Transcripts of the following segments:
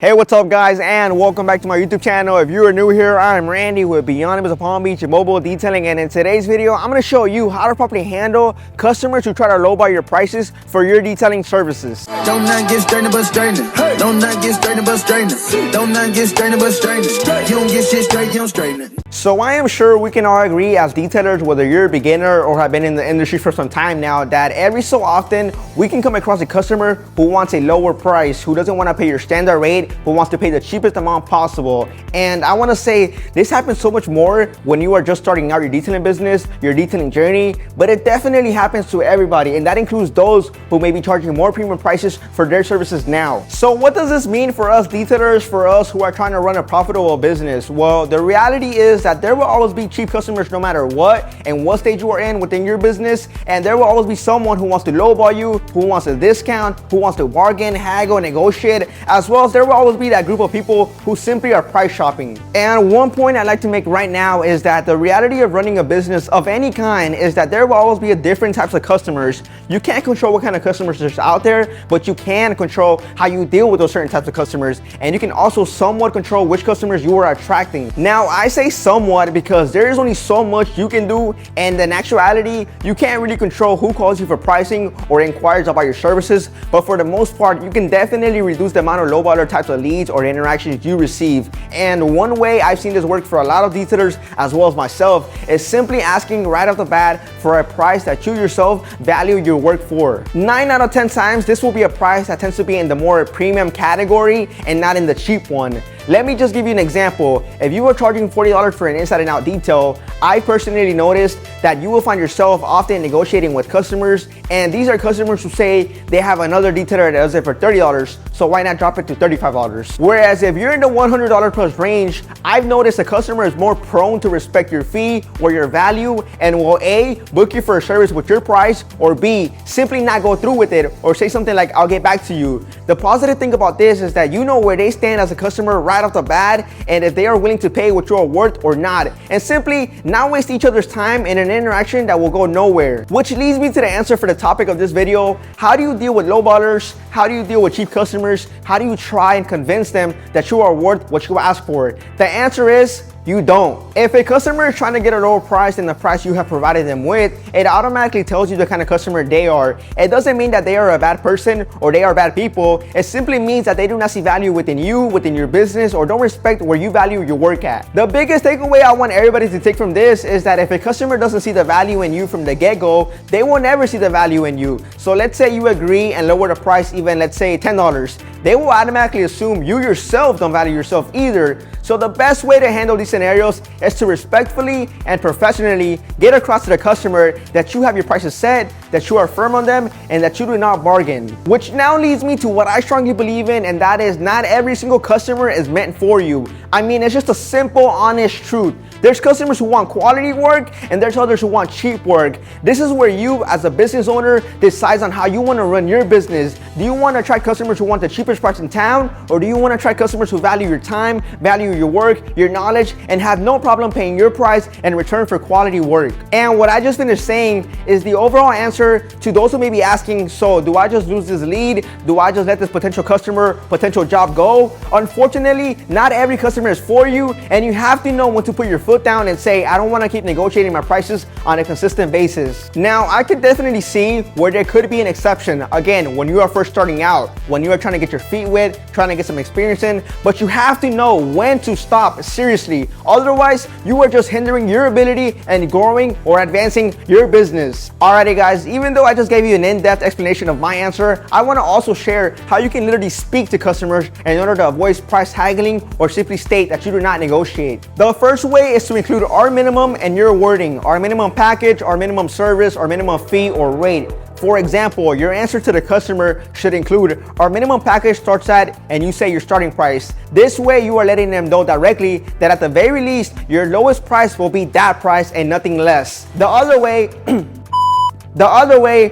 Hey, what's up guys, and welcome back to my YouTube channel. If you are new here, I'm Randy with Beyond Images of Palm Beach Mobile Detailing, and in today's video I'm going to show you how to properly handle customers who try to lowball your prices for your detailing services. Don't not get strained but strained. Don't not get strained but strained. Don't not get strained but strained. You don't get shit straight, you don't straighten it. So I am sure we can all agree as detailers, whether you're a beginner or have been in the industry for some time now, that every so often we can come across a customer who wants a lower price, who doesn't want to pay your standard rate, who wants to pay the cheapest amount possible. And I want to say this happens so much more when you are just starting out your detailing business, your detailing journey, but it definitely happens to everybody, and that includes those who may be charging more premium prices for their services now. So what does this mean for us detailers, for us who are trying to run a profitable business? Well, the reality is that there will always be cheap customers no matter what and what stage you are in within your business, and there will always be someone who wants to lowball you, who wants a discount, who wants to bargain, haggle, negotiate, as well as there will always be that group of people who simply are price shopping. And one point I'd like to make right now is that the reality of running a business of any kind is that there will always be a different types of customers. You can't control what kind of customers there's out there, but you can control how you deal with those certain types of customers, and you can also somewhat control which customers you are attracting. Now I say somewhat because there is only so much you can do, and in actuality you can't really control who calls you for pricing or inquires about your services, but for the most part you can definitely reduce the amount of lowballer types of leads or interactions you receive. And one way I've seen this work for a lot of detailers as well as myself is simply asking right off the bat for a price that you yourself value your work for. 9 out of 10 times this will be a price that tends to be in the more premium category and not in the cheap one. Let me just give you an example. If you were charging $40 for an inside and out detail, I personally noticed that you will find yourself often negotiating with customers, and these are customers who say they have another detailer that does it for $30, so why not drop it to $35? Whereas if you're in the $100 plus range, I've noticed a customer is more prone to respect your fee or your value and will A, book you for a service with your price, or B, simply not go through with it or say something like, I'll get back to you. The positive thing about this is that you know where they stand as a customer right off the bat, and if they are willing to pay what you're worth or not, and simply not waste each other's time in an interaction that will go nowhere. Which leads me to the answer for the topic of this video. How do you deal with lowballers? How do you deal with cheap customers? How do you try and convince them that you are worth what you ask for? The answer is you don't. If a customer is trying to get a lower price than the price you have provided them with, it automatically tells you the kind of customer they are. It doesn't mean that they are a bad person or they are bad people. It simply means that they do not see value within you, within your business, or don't respect where you value your work at. The biggest takeaway I want everybody to take from this is that if a customer doesn't see the value in you from the get-go, they will never see the value in you. So let's say you agree and lower the price even, let's say $10. They will automatically assume you yourself don't value yourself either. So the best way to handle these scenarios is to respectfully and professionally get across to the customer that you have your prices set, that you are firm on them, and that you do not bargain. Which now leads me to what I strongly believe in, and that is not every single customer is meant for you. I mean, it's just a simple, honest truth. There's customers who want quality work, and there's others who want cheap work. This is where you as a business owner decides on how you want to run your business. Do you want to attract customers who want the cheapest price in town, or do you want to attract customers who value your time, value your work, your knowledge, and have no problem paying your price in return for quality work? And what I just finished saying is the overall answer to those who may be asking, so do I just lose this lead? Do I just let this potential customer, potential job go? Unfortunately, not every customer is for you, and you have to know when to put your foot down and say, I don't want to keep negotiating my prices on a consistent basis. Now, I could definitely see where there could be an exception. Again, when you are first starting out, when you are trying to get your feet wet, trying to get some experience in, but you have to know when to stop, seriously. Otherwise, you are just hindering your ability and growing or advancing your business. Alrighty guys, even though I just gave you an in-depth explanation of my answer, I want to also share how you can literally speak to customers in order to avoid price haggling or simply state that you do not negotiate. The first way is to include our minimum in your wording, our minimum package, our minimum service, our minimum fee or rate. For example, your answer to the customer should include, our minimum package starts at, and you say your starting price. This way you are letting them know directly that at the very least, your lowest price will be that price and nothing less. The other way,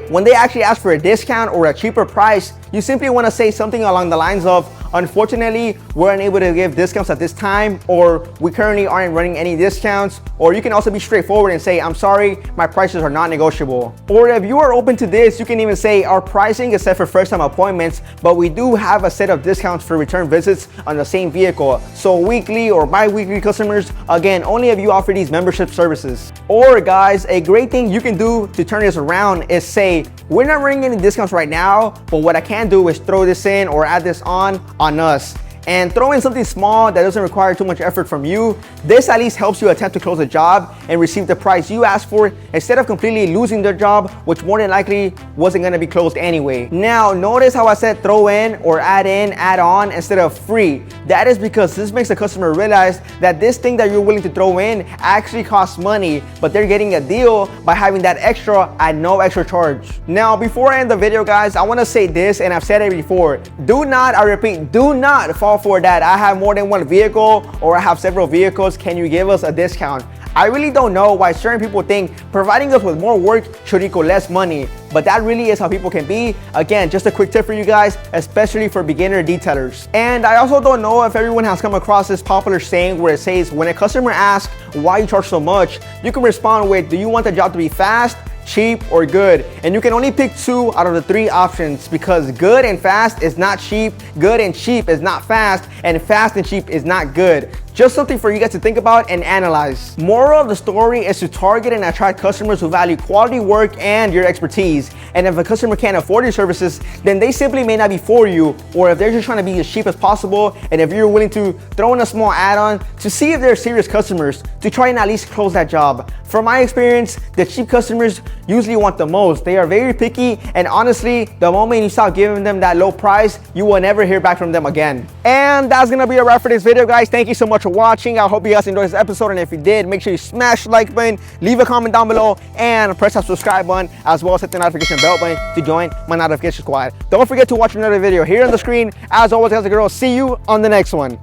when they actually ask for a discount or a cheaper price, you simply want to say something along the lines of, Unfortunately, we're unable to give discounts at this time, or we currently aren't running any discounts. Or you can also be straightforward and say, I'm sorry, my prices are not negotiable. Or if you are open to this, you can even say our pricing is set for first time appointments, but we do have a set of discounts for return visits on the same vehicle. So weekly or bi-weekly customers, again, only if you offer these membership services. Or guys, a great thing you can do to turn this around is say, we're not running any discounts right now, but what I can do is throw this in or add this on us. And throw in something small that doesn't require too much effort from you. This at least helps you attempt to close a job and receive the price you asked for instead of completely losing the job, which more than likely wasn't gonna be closed anyway. Now, notice how I said throw in or add in, add on instead of free. That is because this makes the customer realize that this thing that you're willing to throw in actually costs money, but they're getting a deal by having that extra at no extra charge. Now, before I end the video, guys, I wanna say this, and I've said it before. Do not, I repeat, do not fall for that. I have more than one vehicle or I have several vehicles. Can you give us a discount? I really don't know why certain people think providing us with more work should equal less money, but that really is how people can be. Again, just a quick tip for you guys, especially for beginner detailers. And I also don't know if everyone has come across this popular saying where it says, when a customer asks why you charge so much, you can respond with, do you want the job to be fast, cheap, or good? And you can only pick 2 out of the 3 options, because good and fast is not cheap, good and cheap is not fast, and fast and cheap is not good. Just something for you guys to think about and analyze. Moral of the story is to target and attract customers who value quality work and your expertise. And if a customer can't afford your services, then they simply may not be for you, or if they're just trying to be as cheap as possible, and if you're willing to throw in a small add-on to see if they're serious customers, to try and at least close that job. From my experience, the cheap customers usually want the most. They are very picky, and honestly, the moment you stop giving them that low price, you will never hear back from them again. And that's gonna be a wrap for this video, guys. Thank you so much for watching. I hope you guys enjoyed this episode, and if you did, make sure you smash the like button, leave a comment down below, and press that subscribe button, as well as hit the notification bell button to join my notification squad. Don't forget to watch another video here on the screen. As always, guys and girls, see you on the next one.